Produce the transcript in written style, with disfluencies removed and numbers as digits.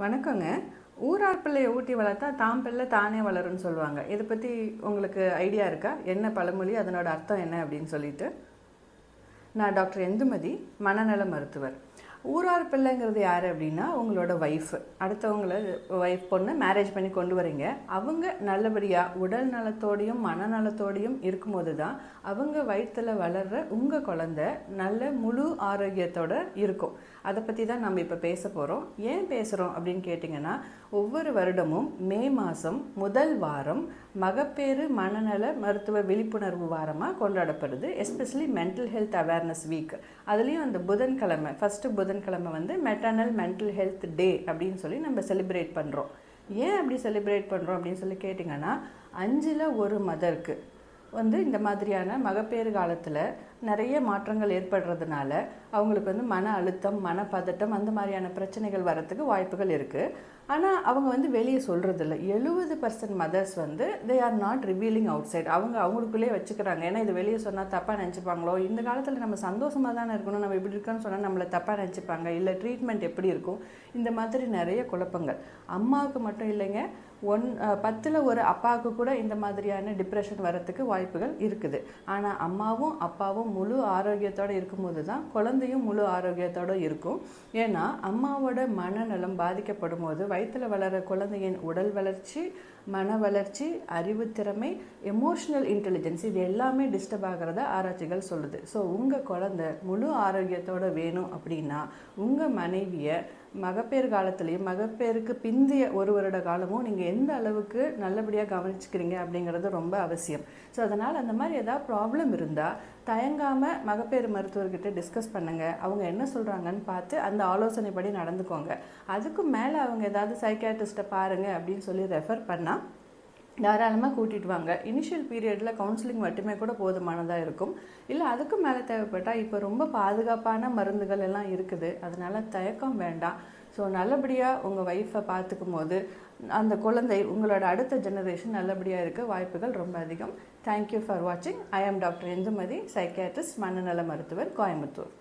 வணக்கங்க. ஊரார் பிள்ளைய ஊட்டி வளர்த்தா தாம் பிள்ளை தானே வளரும்னு சொல்லுவாங்க. இதை பற்றி உங்களுக்கு ஐடியா இருக்கா? என்ன பழமொழி, அதனோட அர்த்தம் என்ன அப்படின்னு சொல்லிட்டு? நான் டாக்டர் இந்துமதி, மனநல மருத்துவர். ஊரார் பிள்ளைங்கிறது யார் அப்படின்னா உங்களோட ஒய்ஃபு. அடுத்தவங்கள ஒய்ஃப் பொண்ணு மேரேஜ் பண்ணி கொண்டு வரீங்க. அவங்க நல்லபடியாக உடல் நலத்தோடையும் மனநலத்தோடையும் இருக்கும்போது தான் அவங்க வயிற்றில் வளர்கிற உங்கள் குழந்தை நல்ல முழு ஆரோக்கியத்தோடு இருக்கும். அதை பற்றி தான் நம்ம இப்போ பேச போகிறோம். ஏன் பேசுகிறோம் அப்படின்னு கேட்டிங்கன்னா, ஒவ்வொரு வருடமும் மே மாதம் முதல் வாரம் மகப்பேறு மனநல மருத்துவ விழிப்புணர்வு வாரமாக கொண்டாடப்படுது. Especially mental health awareness week. அதுலேயும் அந்த புதன்கிழமை, ஃபஸ்ட்டு புதன்கிழமை வந்து மெட்டர்னல் மென்டல் ஹெல்த் டே அப்படின்னு சொல்லி நம்ம செலிப்ரேட் பண்ணுறோம். ஏன் அப்படி செலிப்ரேட் பண்ணுறோம் அப்படின்னு சொல்லி கேட்டிங்கன்னா, 5ல் 1 மதருக்கு வந்து இந்த மாதிரியான மகப்பேறு காலத்தில் நிறைய மாற்றங்கள் ஏற்படுறதுனால அவங்களுக்கு வந்து மன அழுத்தம், மனப்பதட்டம், அந்த மாதிரியான பிரச்சனைகள் வரத்துக்கு வாய்ப்புகள் இருக்குது. ஆனால் அவங்க வந்து வெளியே சொல்கிறதில்ல. 70% மதர்ஸ் வந்து they are not revealing outside. அவங்களுக்குள்ளே வச்சுக்கிறாங்க. ஏன்னா இது வெளியே சொன்னால் தப்பாக நினச்சிப்பாங்களோ, இந்த காலத்தில் நம்ம சந்தோஷமாக தானே இருக்கணும், நம்ம இப்படி இருக்கோன்னு சொன்னால் நம்மளை தப்பாக நினச்சிப்பாங்க, இல்லை ட்ரீட்மெண்ட் எப்படி இருக்கும், இந்த மாதிரி நிறைய குழப்பங்கள். அம்மாவுக்கு மட்டும் இல்லைங்க, 10ல் 1 அப்பாவுக்கு கூட இந்த மாதிரியான டிப்ரெஷன் வரத்துக்கு வாய்ப்புகள் இருக்குது. ஆனால் அம்மாவும் அப்பாவும் முழு ஆரோக்கியத்தோடு இருக்கும்போது தான் குழந்தையும் முழு ஆரோக்கியத்தோடு இருக்கும். ஏன்னா அம்மாவோட மனநலம் பாதிக்கப்படும் போது வயிற்றில் வளர குழந்தையின் உடல் வளர்ச்சி, மன வளர்ச்சி, அறிவுத்திறமை, எமோஷ்னல் இன்டெலிஜென்ஸ், இது எல்லாமே டிஸ்டர்ப் ஆகிறத ஆராய்ச்சிகள் சொல்லுது. ஸோ உங்கள் குழந்தை முழு ஆரோக்கியத்தோடு வேணும் அப்படின்னா உங்கள் மனைவியை மகப்பேறு காலத்துலேயும் மகப்பேருக்கு பிந்திய 1 வருட காலமும் நீங்கள் எந்த அளவுக்கு நல்லபடியாக கவனிச்சுக்கிறீங்க அப்படிங்கிறது ரொம்ப அவசியம். ஸோ அதனால் அந்த மாதிரி ஏதாவது ப்ராப்ளம் இருந்தால் தயங்காமல் மகப்பேறு மருத்துவர்கிட்ட டிஸ்கஸ் பண்ணுங்கள். அவங்க என்ன சொல்கிறாங்கன்னு பார்த்து அந்த ஆலோசனைப்படி நடந்துக்கோங்க. அதுக்கும் மேலே அவங்க ஏதாவது சைக்கியாட்ரிஸ்ட்டை பாருங்கள் அப்படின்னு சொல்லி ரெஃபர் பண்ணால் தாராளமாக கூட்டிகிட்டு வாங்க. இனிஷியல் பீரியடில் கவுன்சிலிங் மட்டுமே கூட போதுமானதாக இருக்கும். இல்லை அதுக்கும் மேலே தேவைப்பட்டால் இப்போ ரொம்ப பாதுகாப்பான மருந்துகள் எல்லாம் இருக்குது. அதனால் தயக்கம் வேண்டாம். ஸோ நல்லபடியாக உங்கள் ஒய்ஃபை பார்த்துக்கும் போது அந்த குழந்தை உங்களோட அடுத்த ஜெனரேஷன் நல்லபடியாக இருக்க வாய்ப்புகள் ரொம்ப அதிகம். தேங்க்யூ ஃபார் வாட்சிங். ஐ ஆம் டாக்டர் இந்துமதி, சைக்கியாட்ரிஸ்ட், மனநல மருத்துவர், கோயம்புத்தூர்.